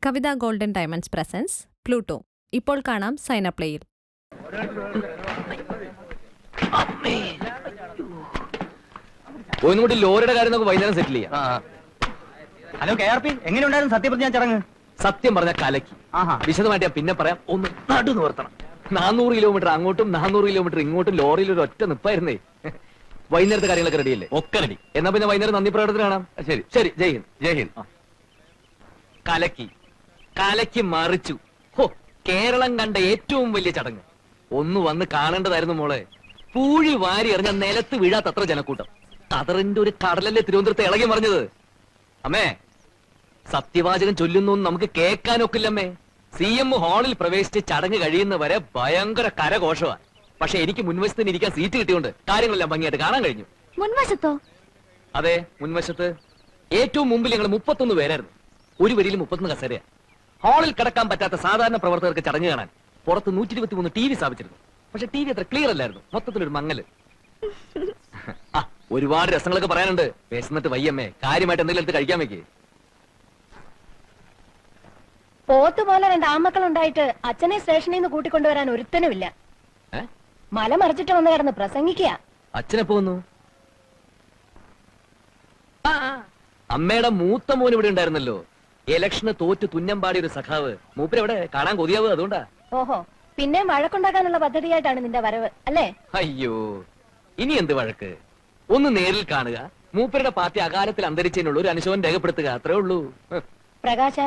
കവിത golden diamonds presence Pluto. ഇപ്പോൾ കാണാം സൈന പ്ലേയിൽ. ലോറിയുടെ കാര്യം നമുക്ക് വൈകുന്നേരം സെറ്റിൽ ചെയ്യാം. ഹലോ KRP, എങ്ങനെയുണ്ടായിരുന്നു സത്യപ്രതിജ്ഞാ ചടങ്ങ്? സത്യം പറഞ്ഞ കലക്കി. വിശദമായിട്ട് ഞാൻ പിന്നെ പറയാം. ഒന്ന് നടു നിവർത്തണം. 400 കിലോമീറ്റർ അങ്ങോട്ടും 400 കിലോമീറ്റർ ഇങ്ങോട്ടും ലോറിയിൽ ഒരു ഒറ്റ നിപ്പായിരുന്നേ. വൈകുന്നേരത്തെ കാര്യങ്ങളൊക്കെ റെഡിയല്ലേ? ഒക്കെ റെഡി. എന്നാ പിന്നെ വൈകുന്നേരം നന്ദി പ്രകടനത്തിന് കാണാം. ശരി ശരി. ജയ് ഹിന്ദ്. ജയ് ഹിന്ദ്. കലക്കി കലക്കി മറിച്ചു. ഹോ, കേരളം കണ്ട ഏറ്റവും വലിയ ചടങ്ങ്. ഒന്ന് വന്ന് കാണേണ്ടതായിരുന്നു മോളെ. പൂഴി വാരി എറിഞ്ഞ നിലത്ത് വീഴാത്തത്ര ജനക്കൂട്ടം. കതറിന്റെ ഒരു കടലല്ലേ തിരുവനന്തപുരത്ത് ഇളകി മറിഞ്ഞത്. അമ്മേ, സത്യവാചകം ചൊല്ലുന്നു നമുക്ക് കേൾക്കാനൊക്കില്ലമ്മേ. CM ഹാളിൽ പ്രവേശിച്ച് ചടങ്ങ് കഴിയുന്നവരെ ഭയങ്കര കരഘോഷമാണ്. പക്ഷെ എനിക്ക് മുൻവശത്തിന് ഇരിക്കാൻ സീറ്റ് കിട്ടിയോണ്ട് കാര്യങ്ങളെല്ലാം ഭംഗിയായിട്ട് കാണാൻ കഴിഞ്ഞു. മുൻവശത്തോ? അതെ, മുൻവശത്ത്. ഏറ്റവും മുമ്പിൽ ഞങ്ങൾ 31 പേരായിരുന്നു. ഒരു വരിയിൽ 31 കസേരയാ. ഹാളിൽ കിടക്കാൻ പറ്റാത്ത സാധാരണ പ്രവർത്തകർക്ക് ചടങ്ങ് കാണാൻ പുറത്ത് 123 TV സ്ഥാപിച്ചിരുന്നു. പക്ഷെ TV അത്ര ക്ലിയർ അല്ലായിരുന്നു. മൊത്തത്തിലൊരു മങ്ങല്. ഒരുപാട് രസങ്ങളൊക്കെ പറയാനുണ്ട്. വിശന്നിട്ട് വയ്യമ്മേ. കാര്യമായിട്ട് എന്തെങ്കിലും എടുത്ത് കഴിക്കാൻ വെക്കേ. പോത്തുപോലെ 2 ആമക്കളുണ്ടായിട്ട് അച്ഛനെ സ്റ്റേഷനിൽ നിന്ന് കൂട്ടിക്കൊണ്ടുവരാൻ ഒരുത്തനുമില്ല. മല മറിച്ചിട്ട് വന്ന് കിടന്ന് പ്രസംഗിക്കുക. അച്ഛനെപ്പോ വന്നു? അമ്മയുടെ മൂത്ത മോൻ ഇവിടെ ഉണ്ടായിരുന്നല്ലോ. ഇലക്ഷന് തോറ്റ് തുന്നമ്പാടിയ ഒരു സഖാവ്. മൂപ്പരെവിടെ? കാണാൻ കൊതിയാവുക അതുകൊണ്ടാ. ഓഹോ, പിന്നെ വഴക്കുണ്ടാക്കാനുള്ള പദ്ധതിയായിട്ടാണ് നിന്റെ വരവ് അല്ലേ? അയ്യോ, ഇനി എന്ത് വഴക്ക്? ഒന്ന് നേരിൽ കാണുക, മൂപ്പരുടെ പാർട്ടി അകാലത്തിൽ അന്തരിച്ചതിനുള്ള ഒരു അനുശോചനം രേഖപ്പെടുത്തുക, അത്രേ ഉള്ളൂ. പ്രകാശ,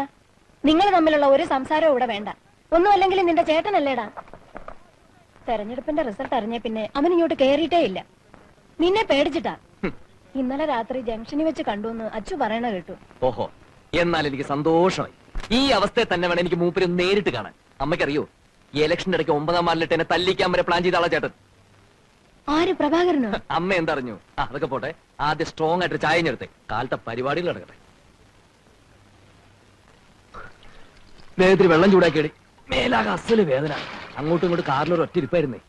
നിങ്ങൾ തമ്മിലുള്ള ഒരു സംസാരവും ഇവിടെ വേണ്ട. ഒന്നും അല്ലെങ്കിൽ നിന്റെ ചേട്ടനല്ലേടാ. തെരഞ്ഞെടുപ്പിന്റെ റിസൾട്ട് അറിഞ്ഞ പിന്നെ അവൻ ഇങ്ങോട്ട് കേറിയിട്ടേ ഇല്ല. നിന്നെ പേടിച്ചിട്ടാ. ഇന്നലെ രാത്രി ജംഗ്ഷനിൽ വെച്ച് കണ്ടുവന്ന് അച്ചു പറയണ കേട്ടു. ഓഹോ, എന്നാൽ എനിക്ക് സന്തോഷമായി. ഈ അവസ്ഥയെ തന്നെ വേണം എനിക്ക് മൂപ്പരെ നേരിട്ട് കാണാൻ. അമ്മയ്ക്കറിയോ, ഈ ഇലക്ഷന്റെ ഇടയ്ക്ക് 9-ാം വാർഡിലിട്ട് എന്നെ തല്ലിക്കാൻ വരെ പ്ലാൻ ചെയ്ത ആളാ ചേട്ടൻ. ആര്? പ്രഭാകരനോ? അമ്മ എന്തറിഞ്ഞു? അതൊക്കെ പോട്ടെ, ആദ്യം സ്ട്രോങ് ആയിട്ട് ചായ ഞെടുത്തേ. കാലത്തെ പരിപാടികൾ നടക്കട്ടെ. വേഗത്തിൽ വെള്ളം ചൂടാക്കിയടി. മേലാകെ അസല് വേദന. അങ്ങോട്ടും ഇങ്ങോട്ടും കാറിലൊരു ഒറ്റ ഇരിപ്പായിരുന്നേ.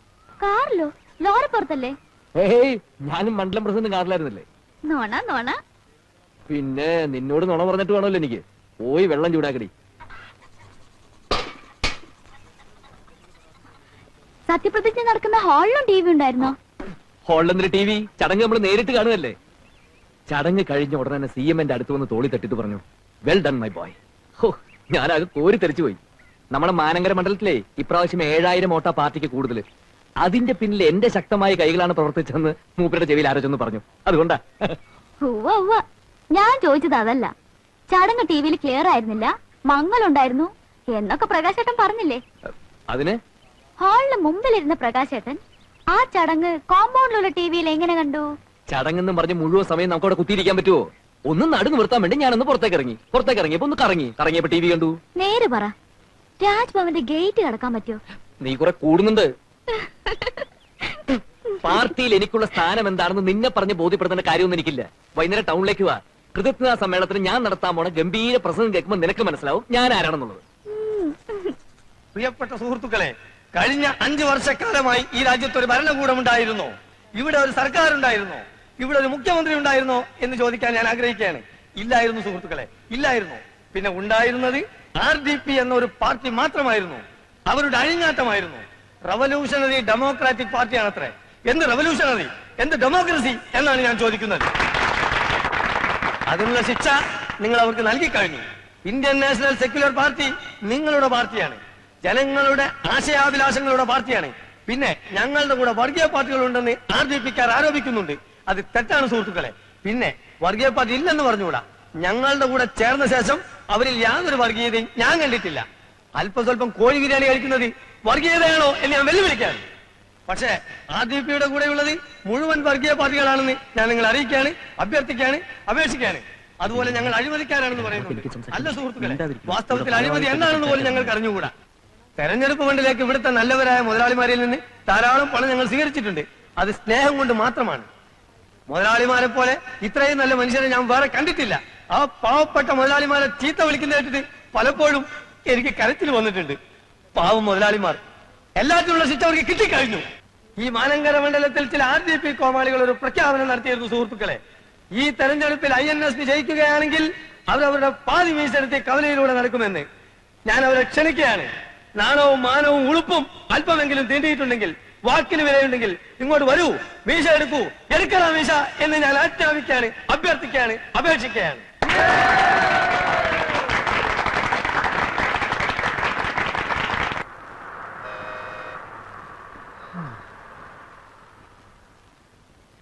കാറിലോ? ലോറി പുറത്തല്ലേ? ഏയ്, ഞാനും മണ്ഡലം പ്രസിഡന്റ് കാറിലായിരുന്നില്ലേ. നോണ നോണ. പിന്നെ നിന്നോട് നുണ പറഞ്ഞിട്ട് വേണമല്ലോ എനിക്ക്. പോയി വെള്ളം ചൂടാക്കടി. സത്യപ്രതിജ്ഞ നടക്കുന്ന ഹാളിലും TV ഉണ്ടായിരുന്നോ? ഹാളിലെന്തൊരു TV? ചടങ്ങ് നമ്മൾ നേരിട്ട് കാണുകയല്ലേ. ചടങ്ങ് കഴിഞ്ഞ ഉടനെ തന്നെ CM ന്റെ അടുത്ത് വന്ന് തോളി തട്ടിട്ട് പറഞ്ഞു, വെൽ ഡൺ മൈ ബോയ്. ഹോ, ഞാനാകെ കോരി തെറിച്ചു പോയി. നമ്മുടെ മാനങ്കര മണ്ഡലത്തിലെ ഇപ്രാവശ്യം 7000 വോട്ടാ പാർട്ടിക്ക് കൂടുതൽ. അതിന്റെ പിന്നിൽ എന്റെ ശക്തമായ കൈകളാണ് പ്രവർത്തിച്ചതെന്ന് മൂപ്പരുടെ ചെവിയിൽ ആരോചെന്ന് പറഞ്ഞു. അതുകൊണ്ടാ. ഞാൻ ചോദിച്ചത് അതല്ല. ചടങ്ങ് TVയിൽ ക്ലിയർ ആയിരുന്നില്ല, മങ്ങലുണ്ടായിരുന്നു എന്നൊക്കെ പ്രകാശേട്ടൻ പറഞ്ഞില്ലേ? അതിന് ഹാളിന് മുമ്പിലിരുന്ന പ്രകാശേട്ടൻ ആ ചടങ്ങ് കോമ്പൗണ്ടിലുള്ള TVയിൽ എങ്ങനെ കണ്ടു? ചടങ്ങെന്നും പറഞ്ഞ് മുഴുവൻ സമയം നമുക്ക് അവിടെ കുത്തിയിരിക്കാൻ പറ്റുമോ? ഒന്ന് നടു നിർത്താൻ വേണ്ടി ഞാനൊന്ന് പുറത്തേക്ക് ഇറങ്ങിയപ്പോ ഒന്ന് കറങ്ങിയപ്പോ TV കണ്ടു. നേര് പറ, രാജ്ഭവന്റെ ഗേറ്റ് കടക്കാൻ പറ്റുമോ? നീ കുറെ കൂടുന്നുണ്ട്. പാർട്ടിയിൽ എനിക്കുള്ള സ്ഥാനം എന്താണെന്ന് നിന്നെ പറഞ്ഞ് ബോധ്യപ്പെടുത്തേണ്ട കാര്യമൊന്നും എനിക്കില്ല. വൈകുന്നേരം ടൗണിലേക്ക് വാ. കൃതജ്ഞതാ സമ്മേളനത്തിന് ഞാൻ നടത്താൻ പോണ ഗംഭീര പ്രസംഗം കേൾക്കുമ്പോൾ നിനക്ക് മനസ്സിലാവും ഞാൻ ആരാണെന്നുള്ളത്. പ്രിയപ്പെട്ട സുഹൃത്തുക്കളെ, കഴിഞ്ഞ 5 വർഷക്കാലമായി ഈ രാജ്യത്ത് ഒരു ഭരണകൂടം ഉണ്ടായിരുന്നോ? ഇവിടെ ഒരു സർക്കാർ ഉണ്ടായിരുന്നോ? ഇവിടെ ഒരു മുഖ്യമന്ത്രി ഉണ്ടായിരുന്നോ എന്ന് ചോദിക്കാൻ ഞാൻ ആഗ്രഹിക്കുകയാണ്. ഇല്ലായിരുന്നു സുഹൃത്തുക്കളെ, ഇല്ലായിരുന്നു. പിന്നെ ഉണ്ടായിരുന്നത് RDP എന്ന ഒരു പാർട്ടി മാത്രമായിരുന്നു. അവരുടെ അഴിഞ്ഞാട്ടമായിരുന്നു. Revolutionary democratic പാർട്ടിയാണത്രേ. എന്ത് റവല്യൂഷണറി, എന്ത് ഡെമോക്രസി എന്നാണ് ഞാൻ ചോദിക്കുന്നത്. അതിനുള്ള ശിക്ഷ നിങ്ങൾ അവർക്ക് നൽകി കഴിഞ്ഞു. ഇന്ത്യൻ നാഷണൽ സെക്യുലർ പാർട്ടി നിങ്ങളുടെ പാർട്ടിയാണ്. ജനങ്ങളുടെ ആശയാഭിലാഷങ്ങളുടെ പാർട്ടിയാണ്. പിന്നെ ഞങ്ങളുടെ കൂടെ വർഗീയ പാർട്ടികൾ ഉണ്ടെന്ന് RDPക്കാർ ആരോപിക്കുന്നുണ്ട്. അത് തെറ്റാണ് സുഹൃത്തുക്കളെ. പിന്നെ വർഗീയ പാർട്ടി ഇല്ലെന്ന് പറഞ്ഞുകൂടാ. ഞങ്ങളുടെ കൂടെ ചേർന്ന ശേഷം അവരിൽ യാതൊരു വർഗീയതയും ഞാൻ കണ്ടിട്ടില്ല. അല്പസ്വല്പം കോഴി ബിരിയാണി കഴിക്കുന്നത് വർഗീയതയാണോ എന്ന് ഞാൻ വെല്ലുവിളിക്കാണ്. പക്ഷേ RDPയുടെ കൂടെയുള്ളത് മുഴുവൻ വർഗീയ പാർട്ടികളാണെന്ന് ഞാൻ നിങ്ങളെ അറിയിക്കുകയാണ്, അഭ്യർത്ഥിക്കുകയാണ്, അപേക്ഷിക്കുകയാണ്. അതുപോലെ ഞങ്ങൾ അഴിമതിക്കാരാണെന്ന് പറയുന്നുണ്ട്. അല്ല സുഹൃത്തുക്കളെ, വാസ്തവത്തിൽ അഴിമതി എന്താണെന്ന് പോലും ഞങ്ങൾക്ക് അറിഞ്ഞുകൂടാ. തെരഞ്ഞെടുപ്പ് ഫണ്ടിലേക്ക് ഇവിടുത്തെ നല്ലവരായ മുതലാളിമാരിൽ നിന്ന് ധാരാളം പണം ഞങ്ങൾ സ്വീകരിച്ചിട്ടുണ്ട്. അത് സ്നേഹം കൊണ്ട് മാത്രമാണ്. മുതലാളിമാരെ പോലെ ഇത്രയും നല്ല മനുഷ്യരെ ഞാൻ വേറെ കണ്ടിട്ടില്ല. ആ പാവപ്പെട്ട മുതലാളിമാരെ ചീത്ത വിളിക്കുന്ന കേട്ടിട്ട് പലപ്പോഴും എനിക്ക് കരച്ചിൽ വന്നിട്ടുണ്ട്. പാവം മുതലാളിമാർ. എല്ലാത്തിനുള്ള ശിക്ഷ അവർക്ക് കിട്ടിക്കഴിഞ്ഞു. ഈ മാനങ്കര മണ്ഡലത്തിൽ ചില RDP കോമാളികൾ ഒരു പ്രഖ്യാപനം നടത്തിയിരുന്നു സുഹൃത്തുക്കളെ. ഈ തെരഞ്ഞെടുപ്പിൽ INS ജയിക്കുകയാണെങ്കിൽ അവരവരുടെ പാതി മീസെടുത്ത് കവലയിലൂടെ നടക്കുമെന്ന്. ഞാൻ അവരെ ക്ഷണിക്കുകയാണ്. നാണവും മാനവും ഉളുപ്പും അല്പമെങ്കിലും തീണ്ടിയിട്ടുണ്ടെങ്കിൽ, വാക്കിന് വിലയുണ്ടെങ്കിൽ ഇങ്ങോട്ട് വരൂ, മീശ എടുക്കൂ, എടുക്കണ മീശ എന്ന് ഞാൻ ആജ്ഞാപിക്കുകയാണ്, അഭ്യർത്ഥിക്കുകയാണ്, അപേക്ഷിക്കുകയാണ്.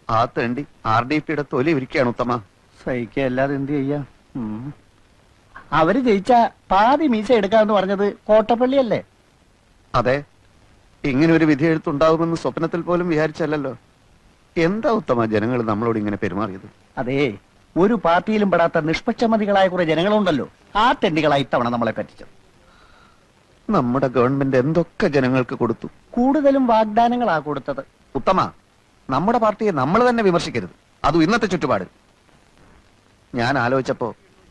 ആ തേണ്ടി RDPയുടെ തൊലി ഇരിക്കുകയാണ് ഉത്തമ. സഹിക്കല്ലാതെ എന്ത് ചെയ്യാം. അവര് ജയിച്ച പാതി മീശ എടുക്കാന്ന് പറഞ്ഞത് കോട്ടപ്പള്ളിയല്ലേ? അതെ, ഇങ്ങനെ ഒരു വിധി എഴുത്തുണ്ടാവുമെന്ന് സ്വപ്നത്തിൽ പോലും വിചാരിച്ചല്ലോ. എന്താ ഉത്തമ ജനങ്ങൾ നമ്മളോട് ഇങ്ങനെ പെരുമാറിയത്? അതേ, ഒരു പാർട്ടിയിലും പെടാത്ത നിഷ്പക്ഷമതികളായ കുറെ ജനങ്ങളുണ്ടല്ലോ, ആ തെണ്ടികളായി ഇത്തവണ നമ്മളെ പറ്റിച്ചത്. നമ്മുടെ ഗവൺമെന്റ് എന്തൊക്കെ ജനങ്ങൾക്ക് കൊടുത്തു. കൂടുതലും വാഗ്ദാനങ്ങളാ കൊടുത്തത്. ഉത്തമ, നമ്മുടെ പാർട്ടിയെ നമ്മൾ തന്നെ വിമർശിക്കരുത്, അതും ഇന്നത്തെ ചുറ്റുപാട്. ഞാൻ ആലോചിച്ചപ്പോ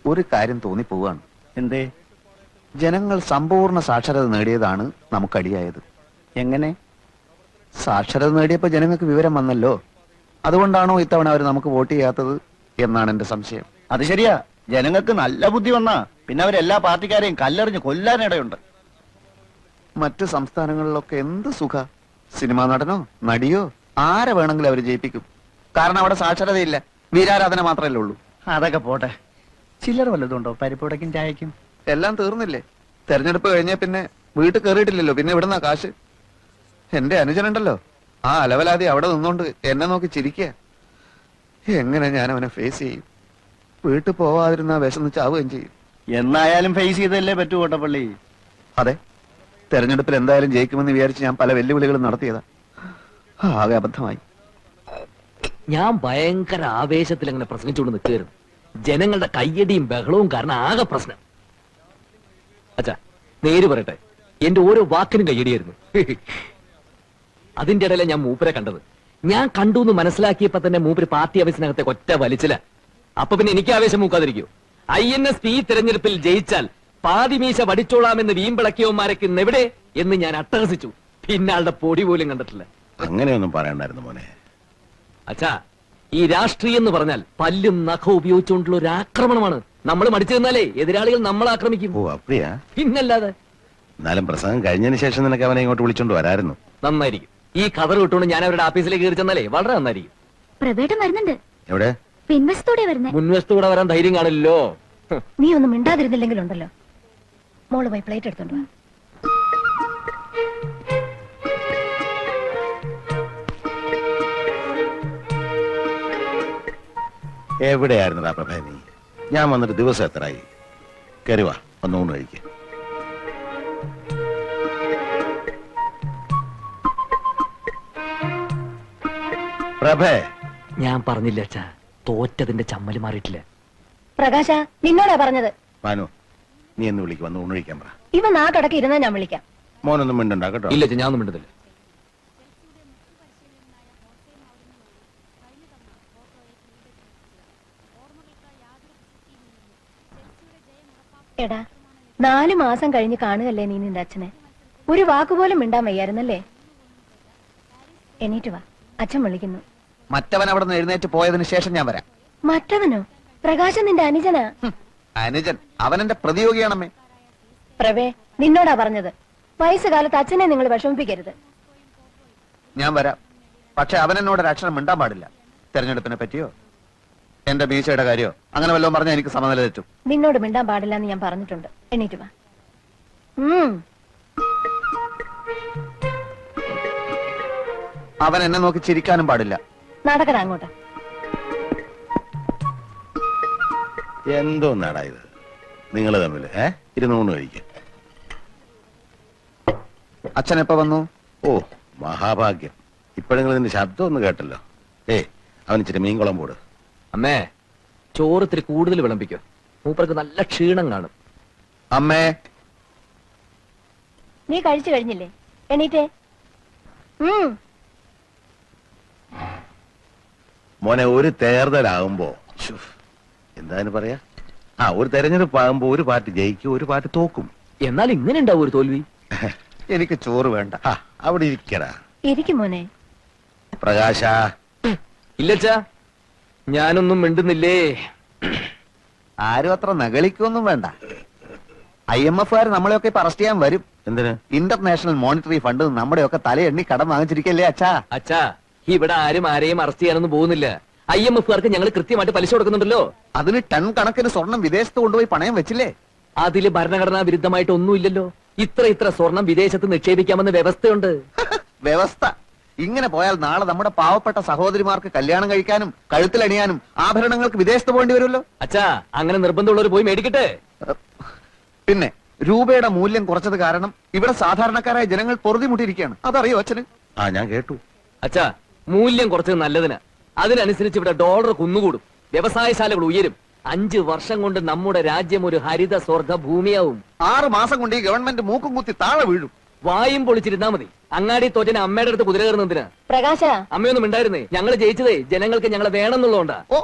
ഒരു കാര്യം തോന്നിപ്പോവാണ്. എന്തേ? ജനങ്ങൾ സമ്പൂർണ്ണ സാക്ഷരത നേടിയതാണ് നമുക്കടിയായത്. എങ്ങനെ? സാക്ഷരത നേടിയപ്പോ ജനങ്ങൾക്ക് വിവരം വന്നല്ലോ. അതുകൊണ്ടാണോ ഇത്തവണ അവർ നമുക്ക് വോട്ട് ചെയ്യാത്തത് എന്നാണ് എന്റെ സംശയം. അത് ശരിയാ, ജനങ്ങൾക്ക് നല്ല ബുദ്ധി വന്നാ പിന്നെ അവരെല്ലാ പാർട്ടിക്കാരെയും കല്ലെറിഞ്ഞ് കൊല്ലാനിടയുണ്ട്. മറ്റു സംസ്ഥാനങ്ങളിലൊക്കെ എന്ത് സുഖ, സിനിമാ നടനോ നടിയോ ആരെ വേണമെങ്കിലും അവർ ജയിപ്പിക്കും. കാരണം അവിടെ സാക്ഷരതയില്ല, വീരാരാധന മാത്രമല്ലേ ഉള്ളൂ. അതൊക്കെ പോട്ടെ, ചില്ലറ വല്ലതുണ്ടോ പരിപ്പുടക്കും ചായക്കും? എല്ലാം തീർന്നില്ലേ? തെരഞ്ഞെടുപ്പ് കഴിഞ്ഞ പിന്നെ വീട്ടിൽ കയറിയിട്ടില്ലല്ലോ, പിന്നെ ഇവിടുന്ന കാശ്. എന്റെ അനുജനുണ്ടല്ലോ, ആ അലവലാതി അവിടെ നിന്നോണ്ട് എന്നെ നോക്കി ചിരിക്കുക. എങ്ങനെ ഞാൻ അവനെ ഫേസ് ചെയ്യും? വീട്ടിൽ പോവാതിരുന്ന വിശന്ന് ചാവുകയും ചെയ്യും. എന്നായാലും ഫേസ് ചെയ്തല്ലേ പറ്റൂ കോട്ടപ്പള്ളി. അതെ, തെരഞ്ഞെടുപ്പിൽ എന്തായാലും ജയിക്കുമെന്ന് വിചാരിച്ച് ഞാൻ പല വെല്ലുവിളികളും നടത്തിയതാ. ആകെ അബദ്ധമായി. ഞാൻ ഭയങ്കര ആവേശത്തിൽ അങ്ങനെ പ്രസംഗിച്ചുകൊണ്ട് നിൽക്കുകയായിരുന്നു. ജനങ്ങളുടെ കയ്യടിയും ബഹളവും കാരണം ആകെ പ്രശ്നം. അച്ഛാ, നേര് പറയട്ടെ, എന്റെ ഓരോ വാക്കിനും കയ്യടിയായിരുന്നു. അതിന്റെ ഇടയിലെ ഞാൻ മൂപ്പരെ കണ്ടത്. ഞാൻ കണ്ടു എന്ന് മനസ്സിലാക്കിയപ്പോ തന്നെ മൂപ്പര് പാർട്ടി ഓഫീസിനകത്തെ ഒറ്റ വലിച്ചില്ല. അപ്പൊ പിന്നെ എനിക്ക് ആവേശം മൂക്കാതിരിക്കൂ. INSP തെരഞ്ഞെടുപ്പിൽ ജയിച്ചാൽ പാതിമീശ വടിച്ചോളാമെന്ന് വീമ്പിളക്കിയവന്മാരൊക്കെ ഇന്നെവിടെ എന്ന് ഞാൻ അട്ടഹസിച്ചു. പിന്നെ ആളുടെ പൊടി പോലും കണ്ടിട്ടില്ല. അങ്ങനെയൊന്നും പറയണ്ടായിരുന്നു മോനെ. അച്ഛാ, ഈ രാഷ്ട്രീയം എന്ന് പറഞ്ഞാൽ പല്ലും നഖവും ഉപയോഗിച്ചുകൊണ്ടുള്ള ഒരു ആക്രമണമാണ്. നമ്മൾ മടിച്ചു നിന്നാലേ എതിരാളികൾ നമ്മളെ ആക്രമിക്കും. ഓ അപ്പടിയാ? പിന്നല്ലാതെ. എന്നാലും പ്രസംഗം കഴിഞ്ഞതിന് ശേഷം നിനക്ക് അവനെ ഇങ്ങോട്ട് വിളിച്ചോണ്ട് വരായിരുന്നു. നന്നായിരിക്കും. ഈ കഥർ വിട്ടുകൊണ്ട് ഞാൻ അവരുടെ ഓഫീസിലേക്ക് കയറി ചെന്നാലേ വളരെ നന്നായിരിക്കും. പ്രവേട്ടം വരുന്നുണ്ട്. എവിടെ? പിൻവശത്തോടെ വരുന്നേ. മുൻവശത്തൂടെ വരാൻ ധൈര്യം കാണില്ലല്ലോ. നീ ഒന്നും മിണ്ടാതിരുന്നില്ലെങ്കിലുണ്ടല്ലോ. മോള് പോയി പ്ലേറ്റ് എടുത്തോണ്ട് വാ. എവിടെയായിരുന്നടാ പ്രഭേ നീ? ഞാൻ വന്നിട്ട് ദിവസം എത്രയായി? കരുവാ, ഒന്നുകൊണ്ട് കഴിക്കുക. പ്രഭേ, ഞാൻ പറഞ്ഞില്ല അച്ഛാ, തോറ്റതിന്റെ ചമ്മല് മാറിയിട്ടില്ല. പ്രകാശ, നിന്നോടാ പറഞ്ഞത്. മാനു, നീ എന്ന് വിളിക്കും, വന്ന് ഊണ് കഴിക്കാൻ പറ. ഇവ നാട്ടടക്കി ഇരുന്നാ ഞാൻ വിളിക്കാം. മോനൊന്നും മിണ്ടണ്ട കേട്ടോ. ഇല്ല അച്ഛാ, ഞാൻ ഒന്നും മിണ്ടുന്നില്ല. എടാ, 4 മാസം കഴിഞ്ഞ് കാണുകല്ലേ നീ നിന്റെ അച്ഛനെ. ഒരു വാക്കുപോലും മിണ്ടാൻ വയ്യായിരുന്നല്ലേ? എണീറ്റ് വാ, അച്ഛൻ വിളിക്കുന്നു. മറ്റവൻ അവിടെ നിന്ന് എഴുന്നേറ്റ് പോയതിനു ശേഷം ഞാൻ വരാം. മറ്റവനോ? പ്രകാശൻ നിന്റെ അനുജനാ. അനുജൻ അവനെന്റെ പ്രതിയോഗിയാണമ്മേ. പ്രവേ, നിന്നോടാ പറഞ്ഞത്. വയസ്സുകാലത്ത് അച്ഛനെ നിങ്ങൾ വിഷമിപ്പിക്കരുത്. ഞാൻ വരാം, പക്ഷെ അവനെന്നോട് ഒരു അക്ഷരം മിണ്ടാൻ പാടില്ല. തെരഞ്ഞെടുപ്പിനെ പറ്റിയോ എന്റെ മീശയുടെ കാര്യോ അങ്ങനെ വല്ലതും പറഞ്ഞാൽ എനിക്ക് സമനില തെറ്റും. നിന്നോട് മിണ്ടാൻ പാടില്ല എന്ന് ഞാൻ പറഞ്ഞിട്ടുണ്ട്. എണീറ്റ് വാ. അവൻ എന്നെ നോക്കി ചിരിക്കാനും പാടില്ല. നടക്കടാ അങ്ങോട്ട്. എന്തോ നാടാ ഇത് നിങ്ങൾ തമ്മിൽ? ഇരുന്ന് ഊണ് കഴിക്കുക. അച്ഛൻ എപ്പോ വന്നു? ഓ മഹാഭാഗ്യം, ഇപ്പോഴെങ്കിലും ഇതിന്റെ ശബ്ദം ഒന്ന് കേട്ടല്ലോ. അവൻ ഇച്ചിരി മീൻകുളം പോട്. അമ്മേ, ചോറ് ഇത്തിരി കൂടുതൽ വിളമ്പിക്കോ, മൂപ്പർക്ക് നല്ല ക്ഷീണം കാണും. അമ്മേ, നീ കഴിച്ചു കഴിഞ്ഞില്ലേ? എണീറ്റേ. മോനെ, ഒരു തേർതലാകുമ്പോ എന്താന്ന് പറയാ, ഒരു തെരഞ്ഞെടുപ്പ് ആകുമ്പോ ഒരു പാർട്ടി ജയിക്കും, ഒരു പാർട്ടി തോക്കും. എന്നാൽ ഇങ്ങനെ ഉണ്ടാവും ഒരു തോൽവി. എനിക്ക് ചോറ് വേണ്ട. അവിടെ ഇരിക്കടാ. ഇരിക്കും മോനെ. പ്രകാശ. ഇല്ലച്ചാ, ഞാനൊന്നും മിണ്ടുന്നില്ലേ. ആരും അത്ര നകളിക്കൊന്നും വേണ്ട. IMF നമ്മളെയൊക്കെ ഇപ്പൊ അറസ്റ്റ് ചെയ്യാൻ വരും. എന്തിന്? ഇന്റർനാഷണൽ മോണിറ്ററി ഫണ്ട് നമ്മുടെയൊക്കെ തലയെണ്ണി കടം വാങ്ങിച്ചിരിക്കല്ലേ അച്ഛാ. അച്ഛാ, ഇവിടെ ആരും ആരെയും അറസ്റ്റ് ചെയ്യാനൊന്നും പോകുന്നില്ല. IMF-കാർക്ക് ഞങ്ങൾ കൃത്യമായിട്ട് പലിശ കൊടുക്കുന്നുണ്ടല്ലോ. അതിന് ടൺ കണക്കിന് സ്വർണം വിദേശത്ത് കൊണ്ടുപോയി പണയം വെച്ചില്ലേ? അതില് ഭരണഘടനാ വിരുദ്ധമായിട്ട് ഒന്നുമില്ലല്ലോ. ഇത്ര സ്വർണം വിദേശത്ത് നിക്ഷേപിക്കാമെന്ന് വ്യവസ്ഥയുണ്ട്. വ്യവസ്ഥ ഇങ്ങനെ പോയാൽ നാളെ നമ്മുടെ പാവപ്പെട്ട സഹോദരിമാർക്ക് കല്യാണം കഴിക്കാനും കഴുത്തിലണിയാനും ആഭരണങ്ങൾക്ക് വിദേശത്ത് പോകേണ്ടി വരുമല്ലോ. അച്ഛാ, അങ്ങനെ നിർബന്ധമുള്ളവർ പോയി മേടിക്കട്ടെ. പിന്നെ രൂപയുടെ മൂല്യം കുറച്ചത് കാരണം ഇവിടെ സാധാരണക്കാരായ ജനങ്ങൾ പൊറുതിമുട്ടിയിരിക്കുകയാണ്. അതറിയോ അച്ഛന്? ഞാൻ കേട്ടു. അച്ഛാ, മൂല്യം കുറച്ചത് നല്ലതിന്. അതിനനുസരിച്ച് ഇവിടെ ഡോളർ കുന്നുകൂടും, വ്യവസായശാലകൾ ഉയരും. 5 വർഷം കൊണ്ട് നമ്മുടെ രാജ്യം ഒരു ഹരിത സ്വർഗ ഭൂമിയാവും. 6 മാസം കൊണ്ട് ഈ ഗവൺമെന്റ് മൂക്കും കുത്തി താഴെ വീഴും. വായും പൊളിച്ചിരുന്നാ മതി. അങ്ങാടി തോറ്റന് അമ്മയുടെ അടുത്ത് കുതിര കയറുന്നതിന്. പ്രകാശ, അമ്മയൊന്നും ഉണ്ടായിരുന്നേ. ഞങ്ങൾ ജയിച്ചതേ ജനങ്ങൾക്ക് ഞങ്ങളെ വേണമെന്നുള്ളതുകൊണ്ടാ.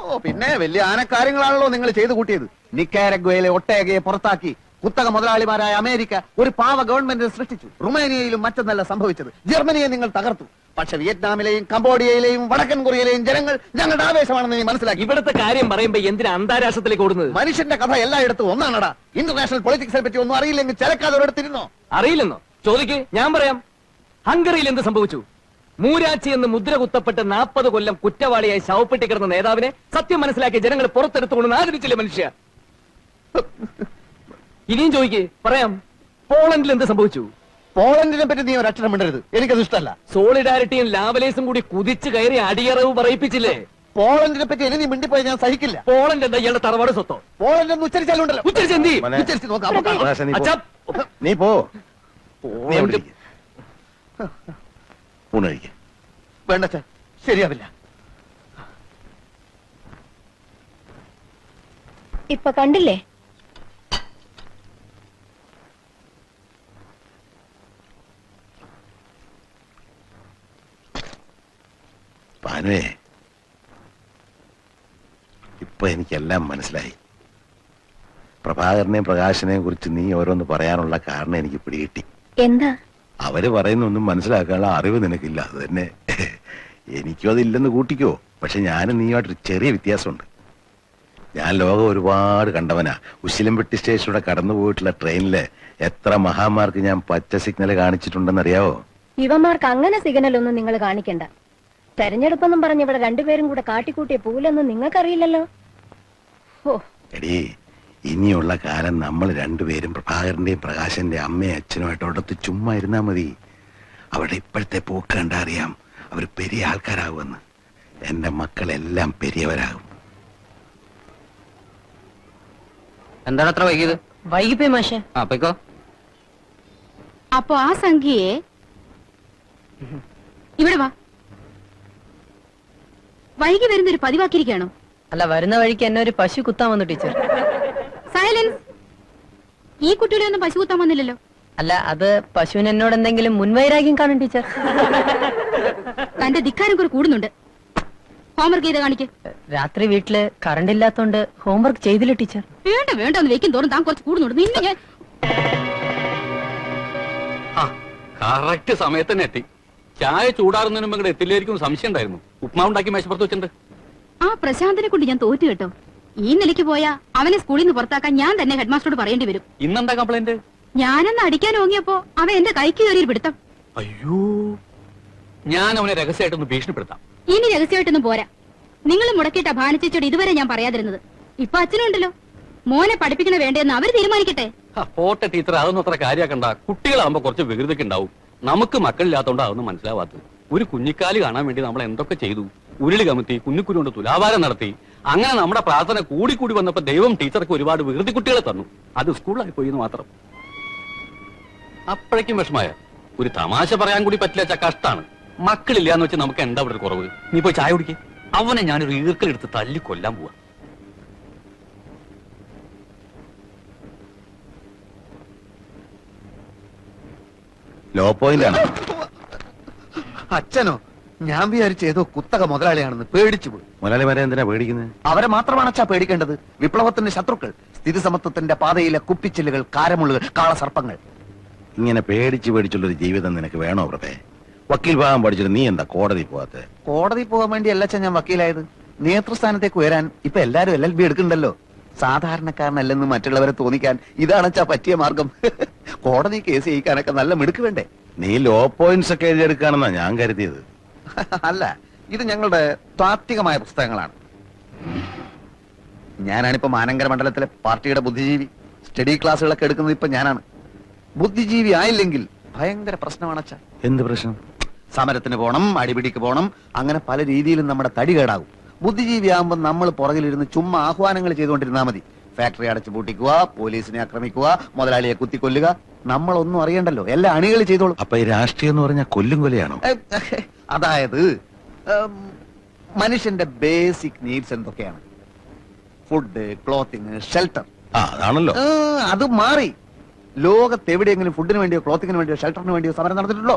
പിന്നെ വലിയ ആനക്കാര്യങ്ങളാണല്ലോ നിങ്ങൾ ചെയ്തു കൂട്ടിയത്. നിക്കാരഗ്വയിലെ ഒട്ടേകയെ പുറത്താക്കി കുത്തക മുതലാളിമാരായ അമേരിക്ക ഒരു പാവ ഗവൺമെന്റിനെ സൃഷ്ടിച്ചു. റുമേനിയയിലും മറ്റൊന്നല്ല സംഭവിച്ചത്. ജർമ്മനിയെ നിങ്ങൾ തകർത്തു. പക്ഷെ വിയറ്റ്നാമിലെയും കംബോഡിയയിലെയും വടക്കൻ കൊറിയയിലെയും ജനങ്ങൾ ഞങ്ങളുടെ ആവേശമാണെന്ന് നീ മനസ്സിലാക്കി. ഇവിടുത്തെ കാര്യം പറയുമ്പോ എന്തിനാ അന്താരാഷ്ട്രത്തിലേക്ക് ഓടുന്നത്? മനുഷ്യന്റെ കഥ എല്ലായിടത്തും ഒന്നാണടാ. ഇന്റർനാഷണൽ പൊളിറ്റിക്സിനെ പറ്റി ഒന്നും അറിയില്ലെങ്കിൽ ചിലക്കാതെ ഒരിടത്തിരുന്നോ? അറിയില്ലെന്നോ? ചോദിക്ക്, ഞാൻ പറയാം. ഹംഗറിയിൽ എന്ത് സംഭവിച്ചു? മൂരാച്ചി എന്ന് മുദ്ര കുത്തപ്പെട്ട് 40 കൊല്ലം കുറ്റവാളിയായി ശവപ്പെട്ടി കിടന്ന നേതാവിനെ സത്യം മനസ്സിലാക്കിയ ജനങ്ങൾ പുറത്തെടുത്തുകൊണ്ട് ആദരിച്ചില്ലേ മനുഷ്യ? ഇനിയും ചോദിക്ക്, പറയാം. പോളണ്ടിൽ എന്ത് സംഭവിച്ചു? പോളണ്ടിനെ പറ്റി നീ ഒരു അക്ഷരം മിണ്ടരുത്. എനിക്കത് ഇഷ്ടമല്ല. സോളിഡാരിറ്റിയും ലാവലേസും കൂടി കുതിച്ചു കയറി അടിയറവ് പറയിപ്പിച്ചില്ലേ? പോളണ്ടിനെ പറ്റി ഇനി നീ മിണ്ടിപ്പോയി ഞാൻ സഹിക്കില്ല. പോളണ്ട് എന്താ ഇയാളുടെ തറവാട് സ്വത്തോ? പോളണ്ട് എന്ന് ഉച്ചരിച്ചാലുണ്ടല്ലോ. ഉച്ചരിച്ചെന്തി? മോനെ, ഉച്ചരിച്ച് നോക്കാം. അപ്പൊ കാണാം. പ്രകാശ, നീ പോ. അച്ഛാ, നീ പോ. നീ പോളണ്ട് എവിടെ ഇരിക്ക്. ഊണ് കഴിക്ക്. വേണ്ട അച്ഛാ, ശരിയാവില്ല. ഇപ്പൊ കണ്ടില്ലേ? പാനുവേ, ഇപ്പൊ എനിക്കെല്ലാം മനസ്സിലായി. പ്രഭാകരനെയും പ്രകാശനെയും കുറിച്ച് നീ ഓരോന്ന് പറയാനുള്ള കാരണം എനിക്ക് പിടികിട്ടി. എന്താ? അവര് പറയുന്നൊന്നും മനസ്സിലാക്കാനുള്ള അറിവ് നിനക്കില്ല. അത് തന്നെ. എനിക്കും അതില്ലെന്ന് കൂട്ടിക്കോ. പക്ഷെ ഞാനും നീയുമായിട്ടൊരു ചെറിയ വ്യത്യാസമുണ്ട്. ഞാൻ ലോകം ഒരുപാട് കണ്ടവനാ. ഉശിലംപെട്ടി സ്റ്റേഷനിലൂടെ കടന്നു പോയിട്ടുള്ള ട്രെയിനില് എത്ര മഹാന്മാർക്ക് ഞാൻ പച്ച സിഗ്നൽ കാണിച്ചിട്ടുണ്ടെന്നറിയാവോ? ഇവന്മാർക്ക് അങ്ങനെ സിഗ്നലൊന്നും നിങ്ങൾ കാണിക്കണ്ട. തെരഞ്ഞെടുപ്പെന്നും പറഞ്ഞ് ഇവിടെ രണ്ടുപേരും കൂടെ കാട്ടിക്കൂട്ടിയ പൂലൊന്നും നിങ്ങൾക്കറിയില്ലല്ലോ. ഓ, എടീ, ഇനിയുള്ള കാലം നമ്മൾ രണ്ടുപേരും പ്രഭാകരന്റെയും പ്രകാശന്റെ അമ്മയും അച്ഛനുമായിട്ട് അടുത്ത് ചുമ്മാ ഇരുന്നാ മതി. അവരുടെ ഇപ്പോഴത്തെ പോക്ക് കണ്ടാ അറിയാം അവർ പെരിയ ആൾക്കാരാകുമെന്ന്. എന്റെ മക്കളെല്ലാം പെരിയവരാകും. എന്താണ് അത്ര വൈകിയത്? വൈകിപ്പോയി മാഷെ. അപ്പോ അപ്പൊ ആ സംഖ്യയെ ഇവിടെ വാ. വൈകി വരുന്നൊരു പതിവാക്കിയിരിക്കണോ? അല്ല, വരുന്ന വഴിക്ക് എന്നെ ഒരു പശു കുത്താൻ വന്നു ടീച്ചർ. സൈലൻസ്. ഈ കുട്ടികളെ ഒന്നും പശു കുത്താൻ വന്നില്ലല്ലോ. അല്ല, അത് പശുവിന് എന്നോട് എന്തെങ്കിലും മുൻവൈരാഗ്യം കാണും ടീച്ചർ. തന്റെ ധിക്കാരം കുറെ കൂടുന്നുണ്ട്. ഹോംവർക്ക് ചെയ്ത് കാണിക്ക്. രാത്രി വീട്ടില് കറണ്ട് ഇല്ലാത്തോണ്ട് ഹോംവർക്ക് ചെയ്തില്ല ടീച്ചർ. വേണ്ട വേണ്ട എന്ന് വെക്കും തോറും താൻ കുറച്ച് കൂടുന്നുണ്ട്. നിന്നെ ഞാൻ കറക്റ്റ് സമയത്ത് തന്നെ എത്തി. ചായ ചൂടാറുന്നതിന് മുമ്പ് എത്തില്ലായിരിക്കും സംശയം ഉണ്ടായിരുന്നു. ഉപ്മാവ് ഉണ്ടാക്കി മേശപ്പുറത്ത് വെച്ചിട്ടുണ്ട്. ആ പ്രശാന്തിനെ കൊണ്ട് ഞാൻ തോറ്റു കേട്ടോ. ഈ നിലയ്ക്ക് പോയാ അവനെ സ്കൂളിൽ നിന്ന് പുറത്താക്കാൻ ഞാൻ തന്നെ ഹെഡ്മാസ്റ്ററോട് പറയേണ്ടി വരും. ഇന്നെന്താ കംപ്ലൈന്റ്? ഞാനെന്ന് അടിക്കാൻ ഓങ്ങിയപ്പോ അവൻ എന്റെ കൈക്ക് കയറിയൊരു പിടുത്തം. അയ്യോ, ഞാൻ അവനെ രഹസ്യമായിട്ടൊന്ന് ഭീഷണിപ്പെടുത്താം. ഇനി രഹസ്യമായിട്ടൊന്നും പോരാ. നിങ്ങൾ മുടക്കിയിട്ട ഭാനിച്ചോട് ഇതുവരെ ഞാൻ പറയാതിരുന്നത്. ഇപ്പൊ അച്ഛനുണ്ടല്ലോ, മോനെ പഠിപ്പിക്കണ വേണ്ടെന്ന് അവര് തീരുമാനിക്കട്ടെ. പോട്ടെ ടീച്ചർ, അതൊന്നും അത്ര കാര്യാക്കണ്ട. കുട്ടികളാകുമ്പോ കുറച്ച് വികൃതിക്ക് ഉണ്ടാവും. നമുക്ക് മക്കളില്ലാത്തോണ്ട് അതൊന്നും മനസ്സിലാവാത്തത്. ഒരു കുഞ്ഞിക്കാല് കാണാൻ വേണ്ടി നമ്മൾ എന്തൊക്കെ ചെയ്തു. ഉരുളി കമത്തി, കുഞ്ഞിക്കുരു കൊണ്ട് തുലാഭാരം നടത്തി. അങ്ങനെ നമ്മുടെ പ്രാർത്ഥന കൂടി വന്നപ്പോ ദൈവം ടീച്ചർക്ക് ഒരുപാട് വികൃതി കുട്ടികളെ തന്നു. അത് സ്കൂളിലായി പോയി എന്ന് മാത്രം. അപ്പോഴേക്കും വിഷമായ. ഒരു തമാശ പറയാൻ കൂടി പറ്റില്ല. കഷ്ടാണ്. മക്കളില്ലാന്ന് വെച്ച് നമുക്ക് എന്താ ഇവിടെ കുറവ്? നീ പോയി ചായ കുടിക്കേ. അവനെ ഞാനൊരു ഈർക്കലെടുത്ത് തല്ലി കൊല്ലാൻ പോവാ. ലോ പോയിന്റ് ആണ്. അച്ഛനോ? ഞാൻ വിചാരിച്ച ഏതോ കുത്തക മുതലാളിയാണെന്ന് പേടിച്ചു പോയി. മുതലാളിമാരെ എന്തിനാ പേടിക്കുന്നത്? അവരെ മാത്രമാണ് അച്ഛാ പേടിക്കേണ്ടത്. വിപ്ലവത്തിന്റെ ശത്രുക്കൾ, സ്ഥിതി സമത്വത്തിന്റെ പാതയിലെ കുപ്പിച്ചില്ലുകൾ, കാരമുള്ളുകൾ, കാളസർപ്പങ്ങൾ. ഇങ്ങനെ പേടിച്ചുള്ളൊരു ജീവിതം നിനക്ക് വേണോ പ്രഭേ? വക്കീൽ ഭാഗം പഠിച്ചിട്ട് നീ എന്താ കോടതി പോവാത്തെ? കോടതി പോകാൻ വേണ്ടി അല്ല അച്ഛൻ ഞാൻ വക്കീലായത്. നേതൃസ്ഥാനത്തേക്ക് ഉയരാൻ ഇപ്പൊ എല്ലാരും LLB എടുക്കണ്ടല്ലോ. സാധാരണക്കാരനല്ലെന്ന് മറ്റുള്ളവരെ തോന്നിക്കാൻ ഇതാണ് അച്ഛാ പറ്റിയ മാർഗം. കോടതി കേസ് ജയിക്കാനൊക്കെ നല്ല മിടുക്ക് വേണ്ടേ? നീ ലോ പോയിന്റ്സ് ഒക്കെ എഴുതിയെടുക്കാണെന്നാ ഞാൻ കരുതിയത്. അല്ല, ഇത് ഞങ്ങളുടെ താത്വികമായ പുസ്തകങ്ങളാണ്. ഞാനാണിപ്പോ മാനങ്കര മണ്ഡലത്തിലെ പാർട്ടിയുടെ ബുദ്ധിജീവി. സ്റ്റഡി ക്ലാസ്സുകളൊക്കെ എടുക്കുന്നത് ഇപ്പൊ ഞാനാണ്. ബുദ്ധിജീവി ആയില്ലെങ്കിൽ ഭയങ്കര പ്രശ്നമാണ് അച്ഛാ. എന്ത് പ്രശ്നം? സമരത്തിന് പോണം, അടിപിടിക്ക് പോണം, അങ്ങനെ പല രീതിയിലും നമ്മുടെ തടി കേടാകും. ബുദ്ധിജീവി ആകുമ്പോൾ നമ്മൾ പുറകിലിരുന്ന് ചുമ്മാ ആഹ്വാനങ്ങൾ ചെയ്തുകൊണ്ടിരുന്നാ മതി. ഫാക്ടറി അടച്ചു പൂട്ടിക്കുക, പോലീസിനെ ആക്രമിക്കുക, മുതലാളിയെ കുത്തിക്കൊല്ലുക. നമ്മളൊന്നും അറിയണ്ടല്ലോ, എല്ലാ അണികൾ ചെയ്തോളൂ. അപ്പൊ ഈ രാഷ്ട്രീയം എന്ന് പറഞ്ഞാൽ കൊല്ലും കൊലയാണോ? അതായത് മനുഷ്യന്റെ ബേസിക് നീഡ്സ് എന്തൊക്കെയാണ്? Food, clothing, shelter. അതാണല്ലോ. അത് മാറി. ലോകത്ത് എവിടെയെങ്കിലും ഫുഡിന് വേണ്ടിയോ ക്ലോത്തിങ്ങിന് വേണ്ടിയോ ഷെൽട്ടറിന് വേണ്ടിയോ സമരം നടന്നിട്ടുണ്ടോ?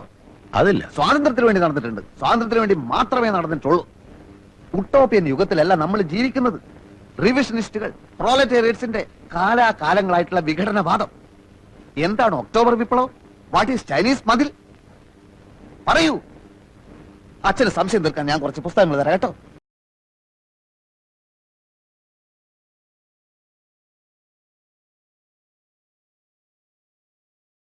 അതില്ല. സ്വാതന്ത്ര്യത്തിന് വേണ്ടി നടന്നിട്ടുണ്ട്. സ്വാതന്ത്ര്യത്തിന് വേണ്ടി മാത്രമേ നടന്നിട്ടുള്ളൂ. ഉട്ടോപ്യൻ യുഗത്തിലല്ല നമ്മൾ ജീവിക്കുന്നത്. റിവിഷനിസ്റ്റുകൾ, പ്രോലറ്റേറിയറ്റ്സിന്റെ കാലാകാലങ്ങളായിട്ടുള്ള വിഘടനവാദം. എന്താണ് ഒക്ടോബർ വിപ്ലവം? വാട്ട് ഈസ് ചൈനീസ് മതിൽ? പറയൂ. അച്ഛന് സംശയം തീർക്കാൻ ഞാൻ കുറച്ച് പുസ്തകങ്ങൾ തരാം കേട്ടോ.